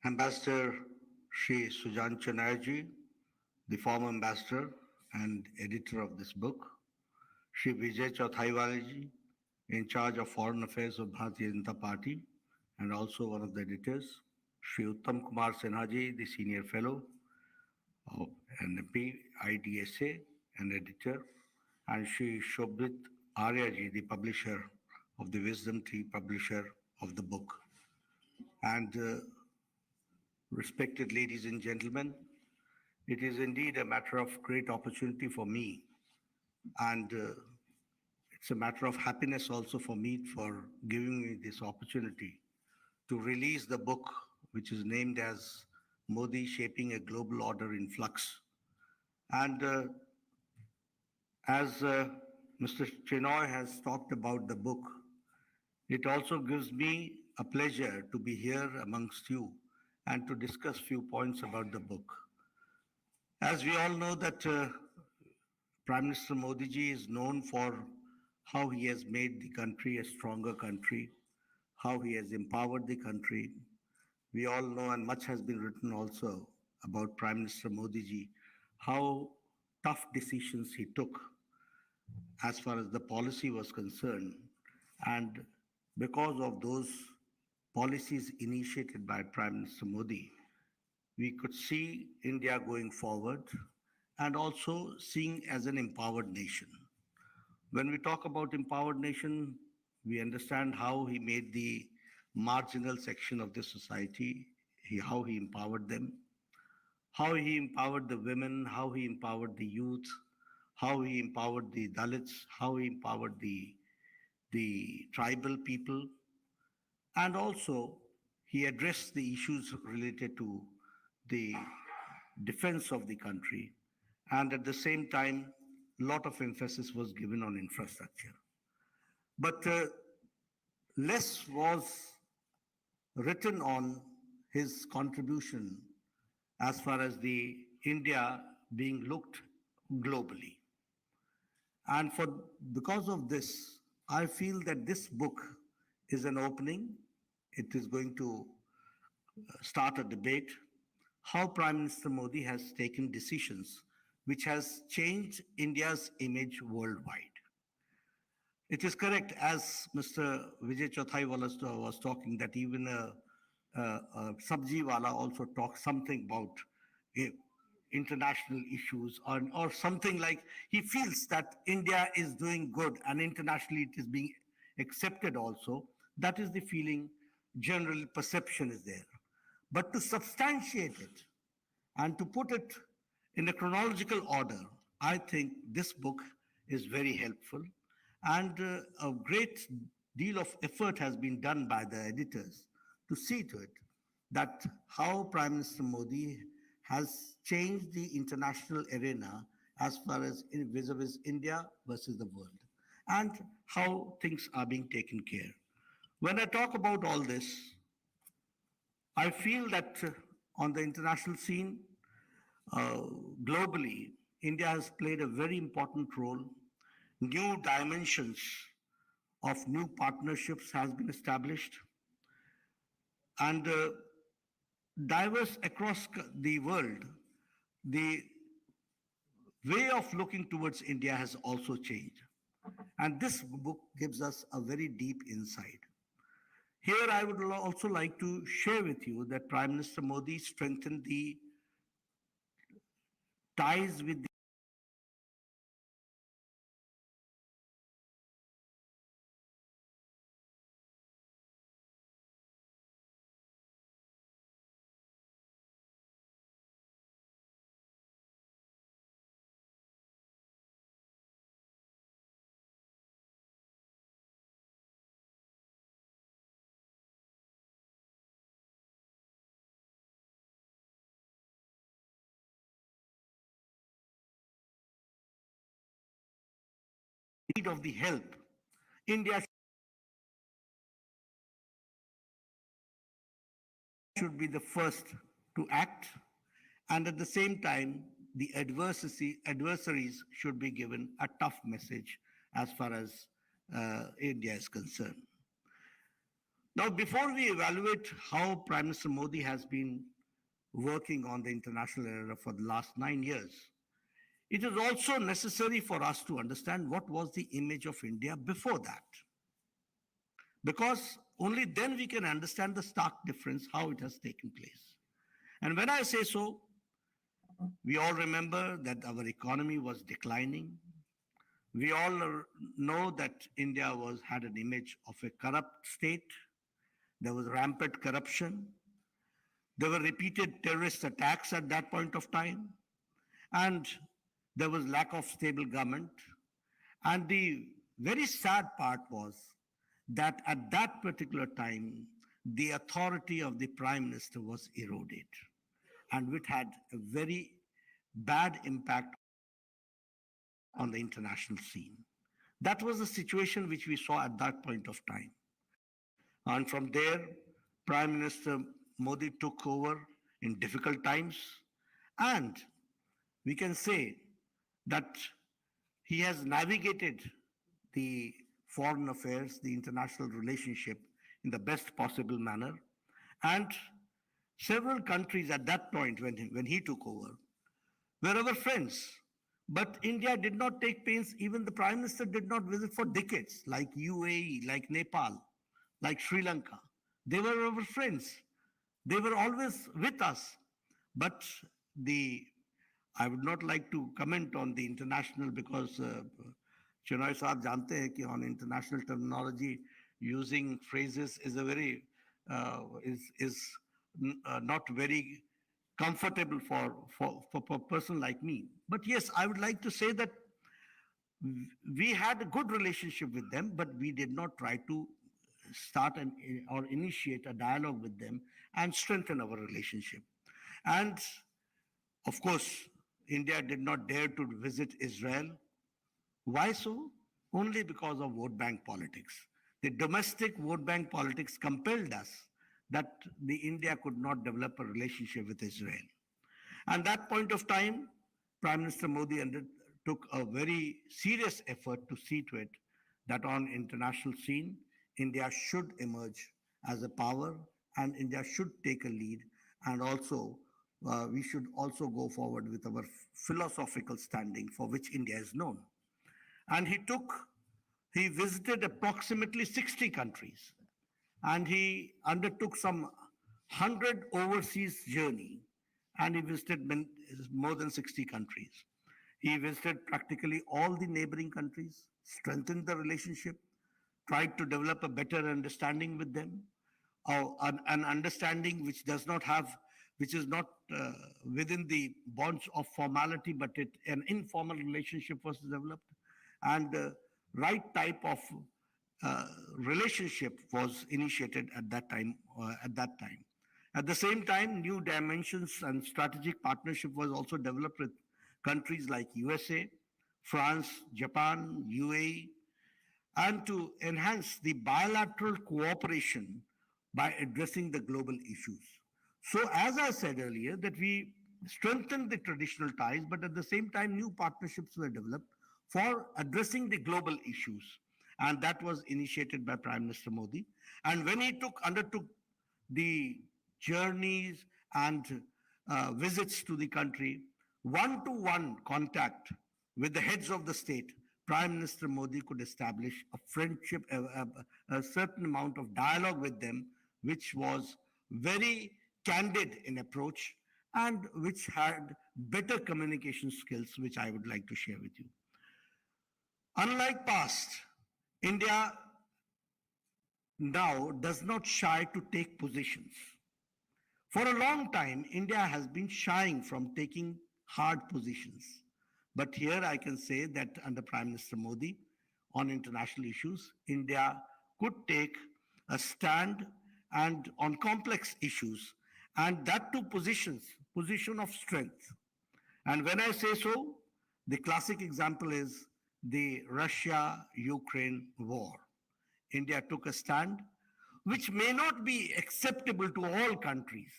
Ambassador Sri Sujan Chanerjee, the former ambassador and editor of this book, Sri Vijay Chauthaiwalaji, in charge of foreign affairs of Bharatiya Janata Party and also one of the editors, Sri Uttam Kumar Sinhaji, the senior fellow of NP, IDSA and editor, and Sri Shobhit Aryaji, the publisher of the Wisdom Tree, publisher of the book. And respected ladies and gentlemen, it is indeed a matter of great opportunity for me, and it's a matter of happiness also for me for giving me this opportunity to release the book, which is named as Modi Shaping a Global Order in Flux. And as Mr. Chenoy has talked about the book, it also gives me a pleasure to be here amongst you and to discuss few points about the book. As we all know that Prime Minister Modi ji is known for how he has made the country a stronger country, how he has empowered the country. We all know, and much has been written also about Prime Minister Modi ji, how tough decisions he took as far as the policy was concerned. And because of those policies initiated by Prime Minister Modi, we could see India going forward and also seeing as an empowered nation. When we talk about empowered nation, we understand how he made the marginal section of the society, how he empowered them, how he empowered the women, how he empowered the youth, how he empowered the Dalits, how he empowered the tribal people, and also he addressed the issues related to the defense of the country. And at the same time, a lot of emphasis was given on infrastructure. But less was written on his contribution as far as the India being looked globally. And because of this, I feel that this book is an opening. It is going to start a debate how Prime Minister Modi has taken decisions which has changed India's image worldwide. It is correct, as Mr. Vijay Chauthai was talking, that even a sabji wala also talks something about international issues or something like he feels that India is doing good and internationally it is being accepted also. That is the feeling, general perception is there. But to substantiate it and to put it in a chronological order, I think this book is very helpful. And a great deal of effort has been done by the editors to see to it that how Prime Minister Modi has changed the international arena as far as vis-a-vis India versus the world, and how things are being taken care. When I talk about all this, I feel that on the international scene, globally, India has played a very important role. New dimensions of new partnerships has been established, and diverse across the world, the way of looking towards India has also changed. And this book gives us a very deep insight. Here, I would also like to share with you that Prime Minister Modi strengthened the ties with the need of the help. India should be the first to act, and at the same time, the adversaries should be given a tough message as far as India is concerned. Now, before we evaluate how Prime Minister Modi has been working on the international arena for the last 9 years, it is also necessary for us to understand what was the image of India before that. Because only then we can understand the stark difference, how it has taken place. And when I say so, we all remember that our economy was declining. We all know that India had an image of a corrupt state. There was rampant corruption. There were repeated terrorist attacks at that point of time. And there was lack of stable government. And the very sad part was that at that particular time, the authority of the prime minister was eroded, and which had a very bad impact on the international scene. That was the situation which we saw at that point of time. And from there, Prime Minister Modi took over in difficult times. And we can say that he has navigated the foreign affairs, the international relationship in the best possible manner. And several countries at that point, when he took over, were our friends. But India did not take pains, even the Prime Minister did not visit for decades, like UAE, like Nepal, like Sri Lanka. They were our friends. They were always with us. But I would not like to comment on the international because Chinoy Saab jante hai ki on international terminology, using phrases is a very not very comfortable for a person like me. But yes, I would like to say that we had a good relationship with them, but we did not try to start or initiate a dialogue with them and strengthen our relationship. And of course, India did not dare to visit Israel. Why so? Only because of vote bank politics. The domestic vote bank politics compelled us that the India could not develop a relationship with Israel. And that point of time, Prime Minister Modi took a very serious effort to see to it that on international scene, India should emerge as a power and India should take a lead, and also we should also go forward with our philosophical standing for which India is known. And he visited approximately 60 countries, and he undertook some 100 overseas journey, and he visited more than 60 countries. He visited practically all the neighboring countries, strengthened the relationship, tried to develop a better understanding with them, an understanding which does not have, which is not within the bonds of formality, but an informal relationship was developed, and the right type of relationship was initiated at that time. At the same time, new dimensions and strategic partnership was also developed with countries like USA, France, Japan, UAE, and to enhance the bilateral cooperation by addressing the global issues. So, as I said earlier, that we strengthened the traditional ties, but at the same time, new partnerships were developed for addressing the global issues. And that was initiated by Prime Minister Modi. And when he undertook the journeys and visits to the country, one-to-one contact with the heads of the state, Prime Minister Modi could establish a friendship, a certain amount of dialogue with them, which was very candid in approach and which had better communication skills, which I would like to share with you. Unlike past, India now does not shy to take positions. For a long time, India has been shying from taking hard positions. But here I can say that under Prime Minister Modi on international issues, India could take a stand and on complex issues, and that too position of strength. And when I say so, the classic example is the Russia-Ukraine war. India took a stand which may not be acceptable to all countries,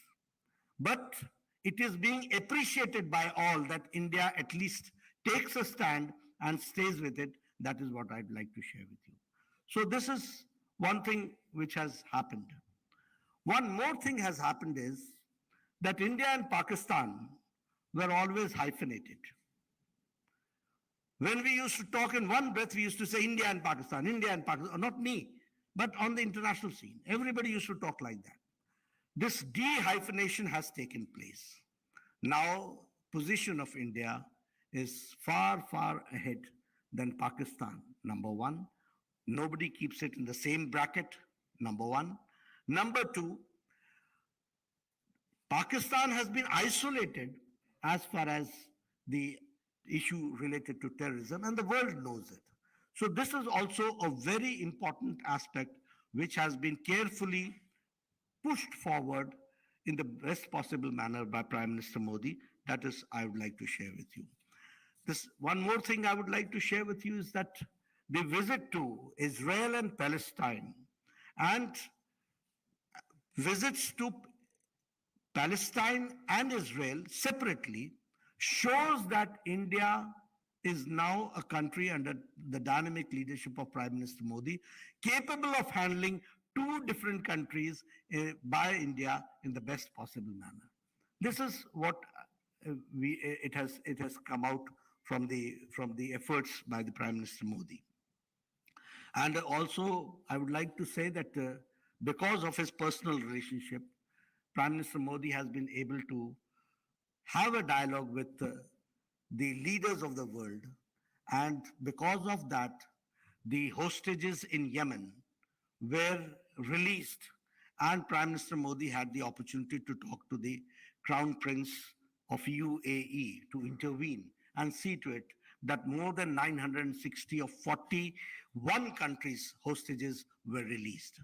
but it is being appreciated by all that India at least takes a stand and stays with it. That is what I'd like to share with you. So this is one thing which has happened. One more thing has happened is that India and Pakistan were always hyphenated. When we used to talk in one breath, we used to say India and Pakistan, not me, but on the international scene. Everybody used to talk like that. This de-hyphenation has taken place. Now, position of India is far, far ahead than Pakistan, number one. Nobody keeps it in the same bracket, number one. Number two, Pakistan has been isolated as far as the issue related to terrorism, and the world knows it. So, this is also a very important aspect which has been carefully pushed forward in the best possible manner by Prime Minister Modi. That is, I would like to share with you. This one more thing I would like to share with you is that the visit to Israel and Palestine and visits to Palestine and Israel separately shows that India is now a country under the dynamic leadership of Prime Minister Modi, capable of handling two different countries by India in the best possible manner. This is what it has come out from the efforts by the Prime Minister Modi. And also, I would like to say that because of his personal relationship, Prime Minister Modi has been able to have a dialogue with the leaders of the world. And because of that, the hostages in Yemen were released, and Prime Minister Modi had the opportunity to talk to the Crown Prince of UAE to intervene and see to it that more than 960 of 41 countries' hostages were released.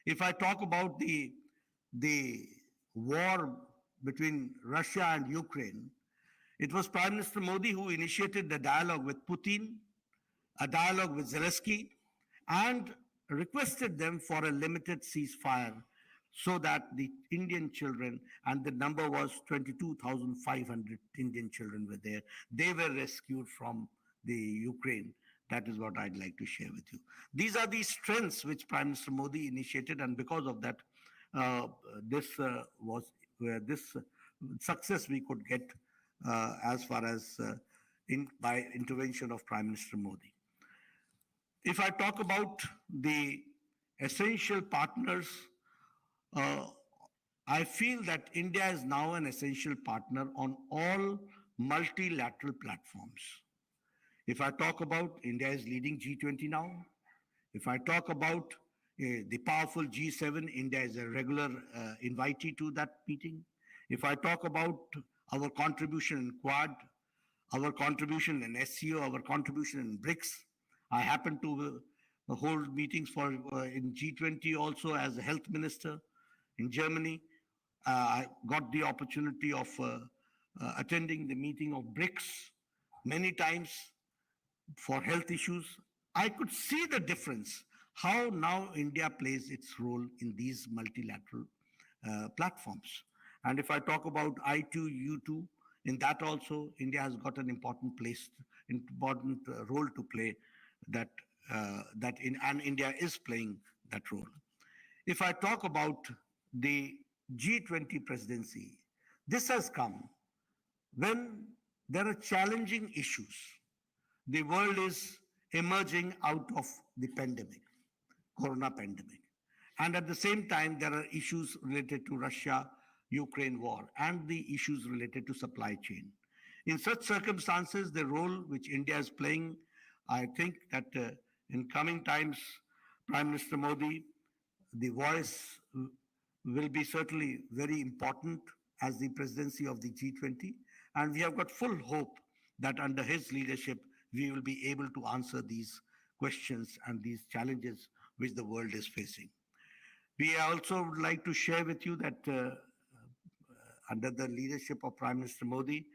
If I talk about the war between Russia and Ukraine, it was Prime Minister Modi who initiated the dialogue with Putin, a dialogue with Zelensky, and requested them for a limited ceasefire so that the Indian children, and the number was 22,500 Indian children were there, they were rescued from the Ukraine. That is what I'd like to share with you. These are the strengths which Prime Minister Modi initiated, and because of that, this was this success we could get as far as by intervention of Prime Minister Modi. If I talk about the essential partners, I feel that India is now an essential partner on all multilateral platforms. If I talk about India is leading G20 now, if I talk about the powerful G7, India is a regular invitee to that meeting. If I talk about our contribution in Quad, our contribution in SCO, our contribution in BRICS, I happen to hold meetings for in G20 also as a health minister in Germany. I got the opportunity of attending the meeting of BRICS many times for health issues. I could see the difference, how now India plays its role in these multilateral platforms. And if I talk about I2U2, in that also, India has got an important role to play and India is playing that role. If I talk about the G20 presidency, this has come when there are challenging issues. The world is emerging out of the pandemic, corona pandemic. And at the same time, there are issues related to Russia-Ukraine war and the issues related to supply chain. In such circumstances, the role which India is playing, I think that in coming times, Prime Minister Modi, the voice will be certainly very important as the presidency of the G20. And we have got full hope that under his leadership, we will be able to answer these questions and these challenges which the world is facing. We also would like to share with you that under the leadership of Prime Minister Modi,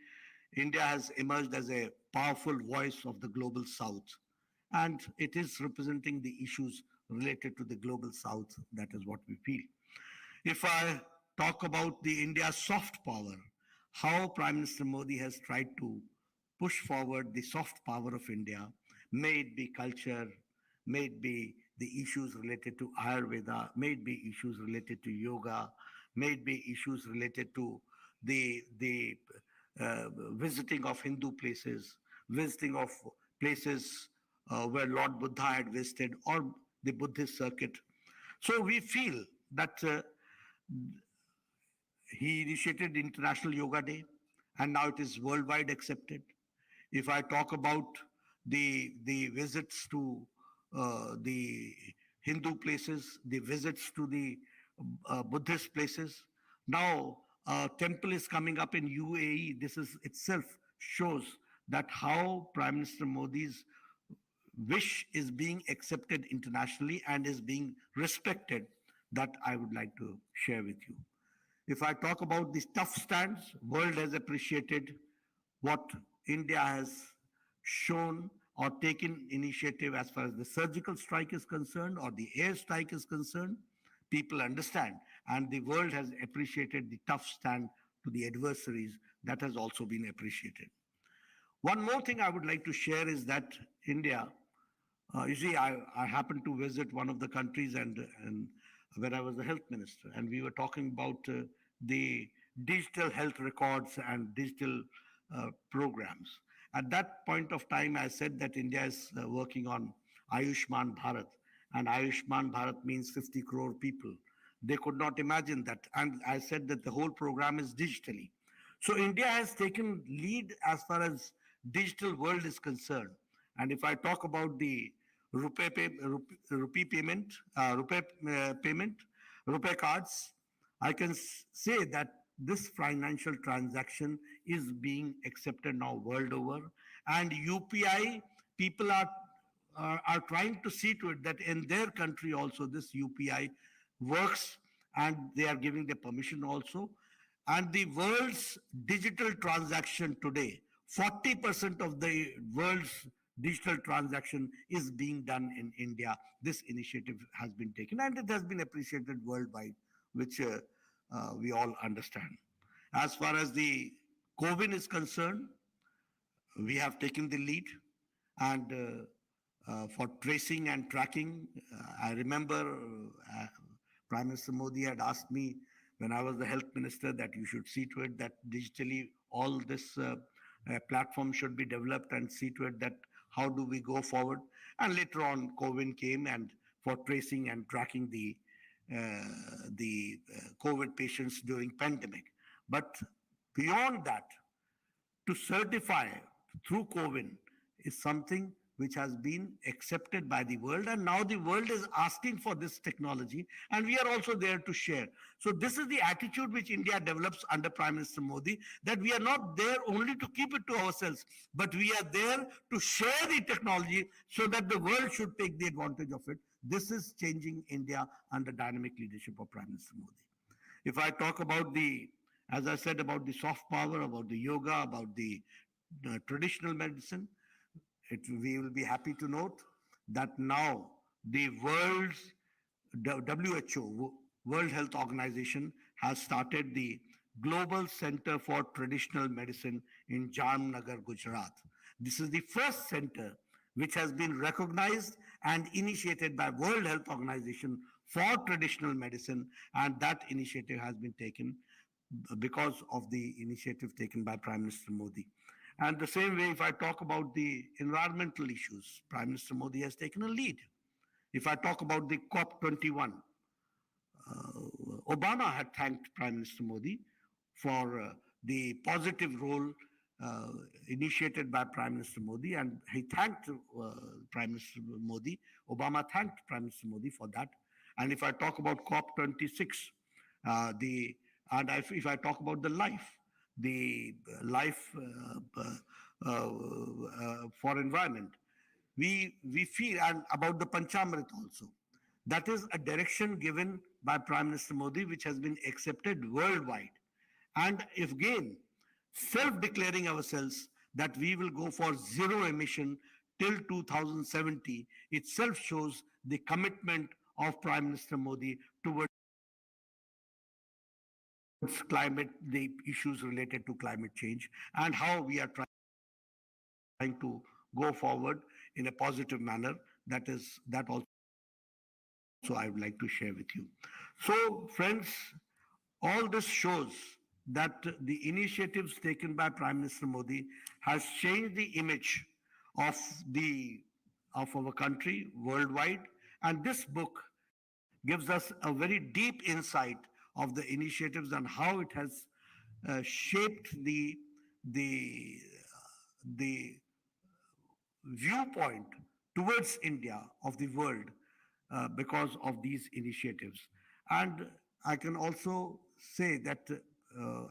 India has emerged as a powerful voice of the global South. And it is representing the issues related to the global South. That is what we feel. If I talk about the India soft power, how Prime Minister Modi has tried to push forward the soft power of India, may it be culture, may it be the issues related to Ayurveda, may it be issues related to yoga, may it be issues related to the visiting of Hindu places, visiting of places where Lord Buddha had visited, or the Buddhist circuit. So we feel that he initiated International Yoga Day, and now it is worldwide accepted. If I talk about the visits to the Hindu places, the visits to the Buddhist places, now a temple is coming up in UAE. This is itself shows that how Prime Minister Modi's wish is being accepted internationally and is being respected. That I would like to share with you. If I talk about the tough stance, world has appreciated what India has shown or taken initiative as far as the surgical strike is concerned or the air strike is concerned. People understand, and the world has appreciated the tough stand to the adversaries. That has also been appreciated. One more thing I would like to share is that India, you see, I happened to visit one of the countries and where I was the health minister, and we were talking about the digital health records and digital programs. At that point of time, I said that India is working on Ayushman Bharat, and Ayushman Bharat means 50 crore people. They could not imagine that, and I said that the whole program is digitally. So India has taken lead as far as digital world is concerned. And if I talk about the rupee payment, rupee cards, I can say that this financial transaction is being accepted now world over. And UPI, people are trying to see to it that in their country also this UPI works, and they are giving the permission also. And the world's digital transaction today, 40% of the world's digital transaction is being done in India. This initiative has been taken and it has been appreciated worldwide, which we all understand. As far as the COVID is concerned, we have taken the lead, and for tracing and tracking, I remember Prime Minister Modi had asked me when I was the health minister that you should see to it that digitally all this platform should be developed and see to it that how do we go forward. And later on, COVID came, and for tracing and tracking the COVID patients during pandemic. But beyond that, to certify through COVID is something which has been accepted by the world, and now the world is asking for this technology, and we are also there to share. So this is the attitude which India develops under Prime Minister Modi, that we are not there only to keep it to ourselves, but we are there to share the technology so that the world should take the advantage of it. This is changing India under dynamic leadership of Prime Minister Modi. If I talk about as I said, about the soft power, about the yoga, about the traditional medicine, we will be happy to note that now the world's WHO, World Health Organization, has started the Global Center for Traditional Medicine in Jamnagar, Gujarat. This is the first center which has been recognized and initiated by World Health Organization for traditional medicine, and that initiative has been taken because of the initiative taken by Prime Minister Modi. And the same way, if I talk about the environmental issues, Prime Minister Modi has taken a lead. If I talk about the COP21, Obama had thanked Prime Minister Modi for the positive role initiated by Prime Minister Modi, and he thanked Prime Minister Modi. Obama thanked Prime Minister Modi for that. And if I talk about COP26, if I talk about the life for environment, we feel, and about the Panchamrit also. That is a direction given by Prime Minister Modi, which has been accepted worldwide. And if again, self-declaring ourselves that we will go for zero emission till 2070, itself shows the commitment of Prime Minister Modi towards climate, the issues related to climate change, and how we are trying to go forward in a positive manner. That also I would like to share with you. So, friends, all this shows that the initiatives taken by Prime Minister Modi has changed the image of the of our country worldwide. And this book gives us a very deep insight of the initiatives and how it has shaped the the viewpoint towards India of the world because of these initiatives. And I can also say that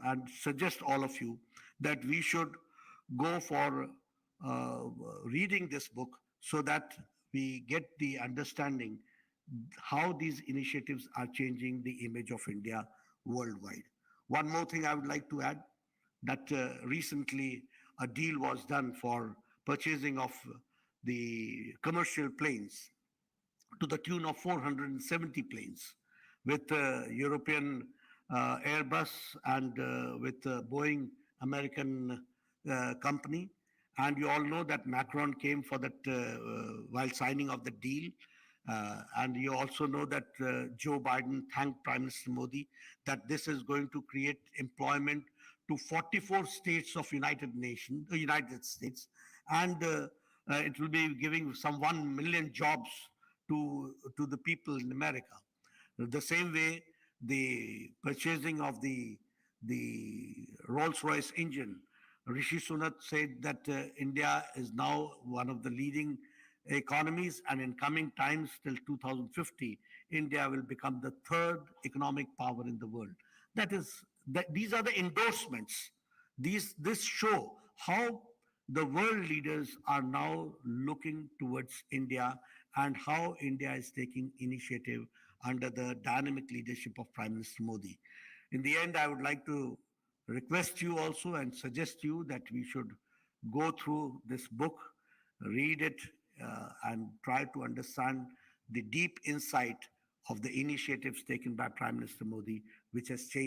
and suggest all of you that we should go for uh, reading this book so that we get the understanding how these initiatives are changing the image of India worldwide. One more thing I would like to add that recently a deal was done for purchasing of the commercial planes to the tune of 470 planes with European Airbus and with Boeing American company. And you all know that Macron came for that while signing of the deal. And you also know that Joe Biden thanked Prime Minister Modi that this is going to create employment to 44 states of United States, and it will be giving some 1 million jobs to the people in America. The same way, the purchasing of the Rolls-Royce engine, Rishi Sunak said that India is now one of the leading economies, and in coming times till 2050, India will become the third economic power in the world. That is that these are the endorsements. This show how the world leaders are now looking towards India and how India is taking initiative under the dynamic leadership of Prime Minister Modi. In the end, I would like to request you also and suggest you that we should go through this book, read it, and try to understand the deep insight of the initiatives taken by Prime Minister Modi, which has changed